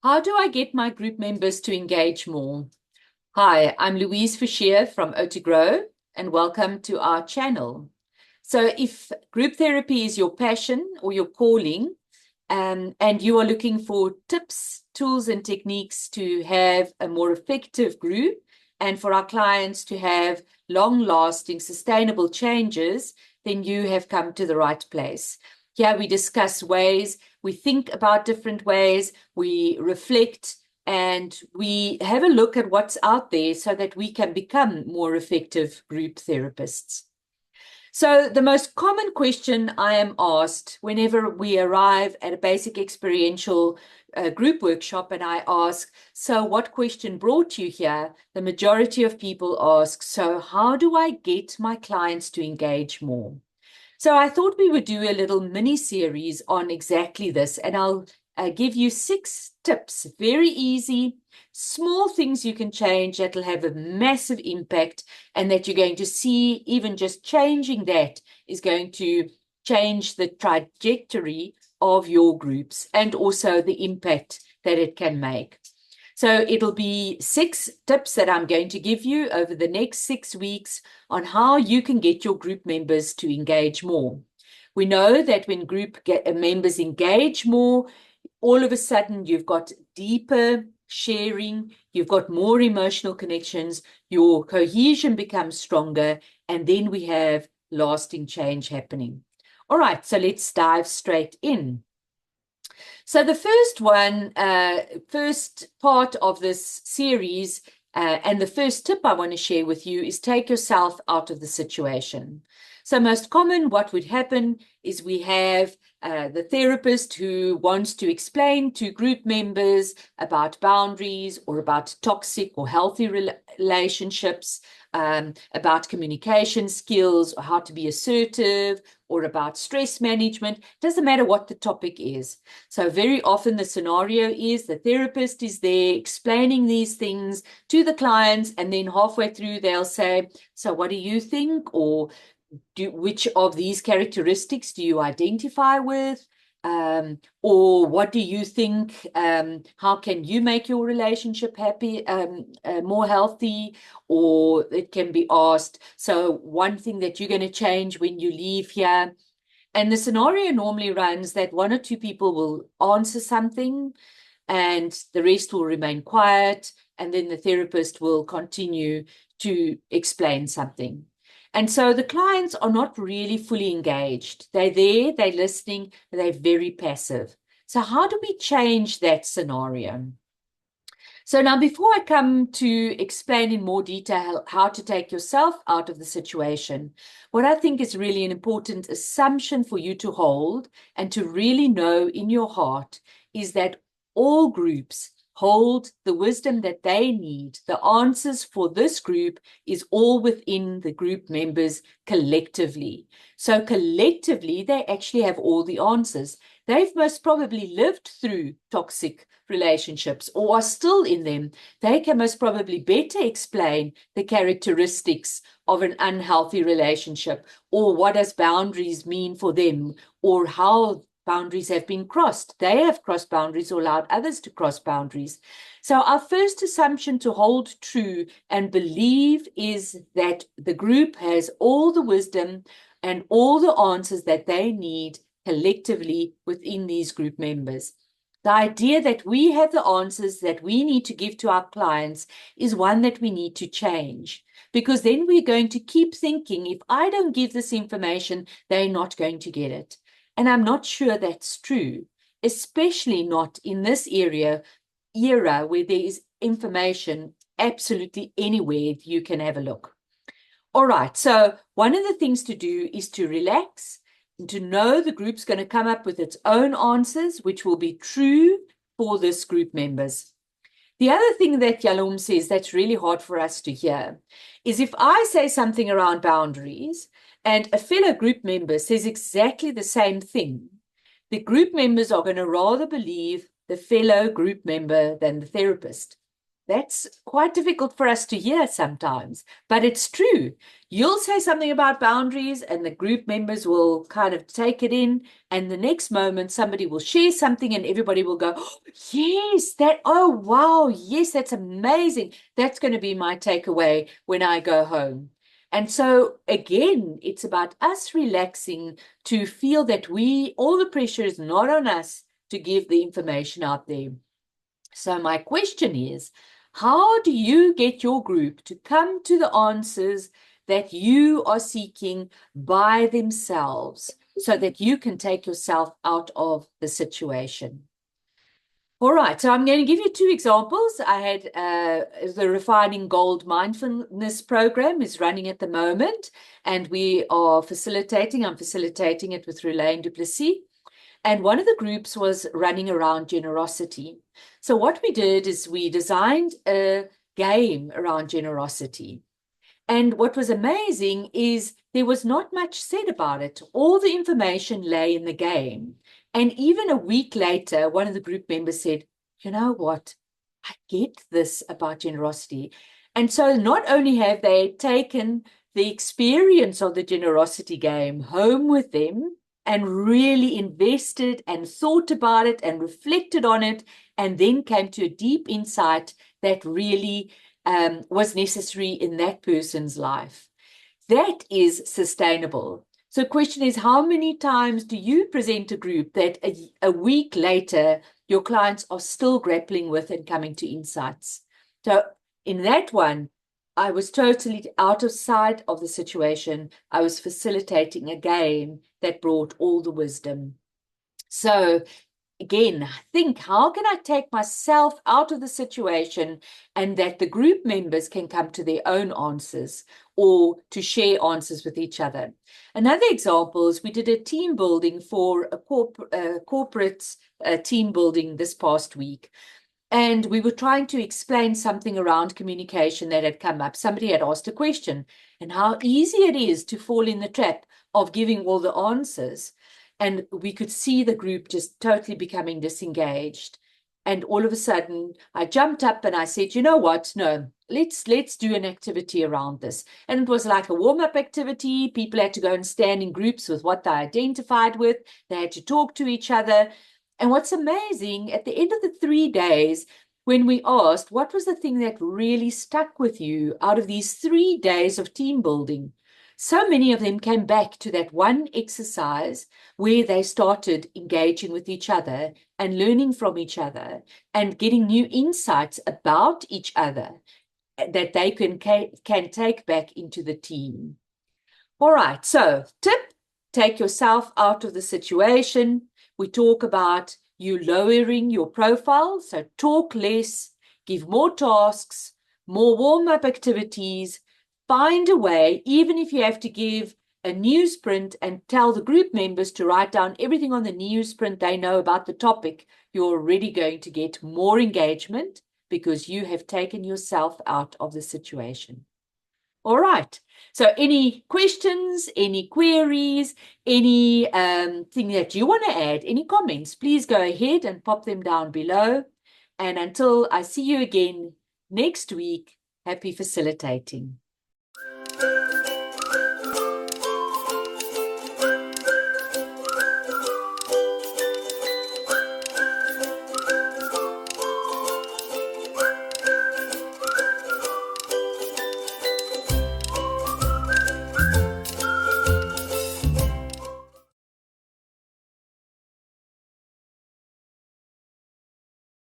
How do I get my group members to engage more? Hi, I'm Louise Fischer from OTGrow, and welcome to our channel. So if group therapy is your passion or your calling, and you are looking for tips, tools, and techniques to have a more effective group and for our clients to have long-lasting, sustainable changes, then you have come to the right place. Here we discuss ways, we think about different ways, we reflect, and we have a look at what's out there so that we can become more effective group therapists. So the most common question I am asked whenever we arrive at a basic experiential group workshop, and I ask, so what question brought you here? The majority of people ask, so how do I get my clients to engage more? So I thought we would do a little mini series on exactly this, and I'll give you 6 tips, very easy, small things you can change that will have a massive impact, and that you're going to see even just changing that is going to change the trajectory of your groups and also the impact that it can make. So it'll be 6 tips that I'm going to give you over the next 6 weeks on how you can get your group members to engage more. We know that when group members engage more, all of a sudden you've got deeper sharing, you've got more emotional connections, your cohesion becomes stronger, and then we have lasting change happening. All right, so let's dive straight in. So the first part of this series, and the first tip I want to share with you is take yourself out of the situation. So most common, what would happen is we have the therapist who wants to explain to group members about boundaries or about toxic or healthy relationships, about communication skills or how to be assertive, or about stress management. Doesn't matter what the topic is. So very often the scenario is the therapist is there explaining these things to the clients, and then halfway through they'll say, so what do you think? Or which of these characteristics do you identify with? Or what do you think? How can you make your relationship more healthy? Or it can be asked, so one thing that you're going to change when you leave here. And the scenario normally runs that 1 or 2 people will answer something and the rest will remain quiet. And then the therapist will continue to explain something. And so the clients are not really fully engaged. They're there, they're listening, they're very passive. So how do we change that scenario? So now, before I come to explain in more detail how to take yourself out of the situation, what I think is really an important assumption for you to hold and to really know in your heart is that all groups hold the wisdom that they need. The answers for this group is all within the group members collectively. So collectively, they actually have all the answers. They've most probably lived through toxic relationships or are still in them. They can most probably better explain the characteristics of an unhealthy relationship, or what does boundaries mean for them, or how boundaries have been crossed. They have crossed boundaries or allowed others to cross boundaries. So our first assumption to hold true and believe is that the group has all the wisdom and all the answers that they need collectively within these group members. The idea that we have the answers that we need to give to our clients is one that we need to change, because then we're going to keep thinking, if I don't give this information, they're not going to get it. And I'm not sure that's true, especially not in this era where there is information absolutely anywhere you can have a look. All right, so one of the things to do is to relax and to know the group's going to come up with its own answers, which will be true for this group members. The other thing that Yalom says that's really hard for us to hear is if I say something around boundaries and a fellow group member says exactly the same thing, the group members are going to rather believe the fellow group member than the therapist. That's quite difficult for us to hear sometimes, but it's true. You'll say something about boundaries, and the group members will kind of take it in. And the next moment, somebody will share something, and everybody will go, "Oh, yes, oh, wow, yes, that's amazing. That's going to be my takeaway when I go home." And so, again, it's about us relaxing to feel that all the pressure is not on us to give the information out there. So my question is, how do you get your group to come to the answers that you are seeking by themselves so that you can take yourself out of the situation? All right, so I'm going to give you two examples. I had the Refining Gold Mindfulness program is running at the moment, and I'm facilitating it with Relaine Duplessis. And one of the groups was running around generosity. So what we did is we designed a game around generosity. And what was amazing is there was not much said about it. All the information lay in the game. And even a week later, one of the group members said, "You know what? I get this about generosity." And so not only have they taken the experience of the generosity game home with them and really invested and thought about it and reflected on it, and then came to a deep insight that really was necessary in that person's life. That is sustainable. So the question is, how many times do you present a group that a week later, your clients are still grappling with and coming to insights? So in that one, I was totally out of sight of the situation. I was facilitating a game that brought all the wisdom. So again, think, how can I take myself out of the situation and that the group members can come to their own answers or to share answers with each other? Another example is we did a team building for a corporate team building this past week. And we were trying to explain something around communication that had come up. Somebody had asked a question and how easy it is to fall in the trap of giving all the answers. And we could see the group just totally becoming disengaged. And all of a sudden, I jumped up and I said, "You know what? No, let's do an activity around this." And it was like a warm-up activity. People had to go and stand in groups with what they identified with. They had to talk to each other. And what's amazing, at the end of the 3 days, when we asked, what was the thing that really stuck with you out of these 3 days of team building? So many of them came back to that one exercise where they started engaging with each other and learning from each other and getting new insights about each other that they can take back into the team. All right, so tip, take yourself out of the situation. We talk about you lowering your profile, so talk less, give more tasks, more warm-up activities, find a way, even if you have to give a newsprint and tell the group members to write down everything on the newsprint they know about the topic, you're already going to get more engagement because you have taken yourself out of the situation. All right. So any questions, any queries, any thing that you want to add, any comments, please go ahead and pop them down below. And until I see you again next week, happy facilitating.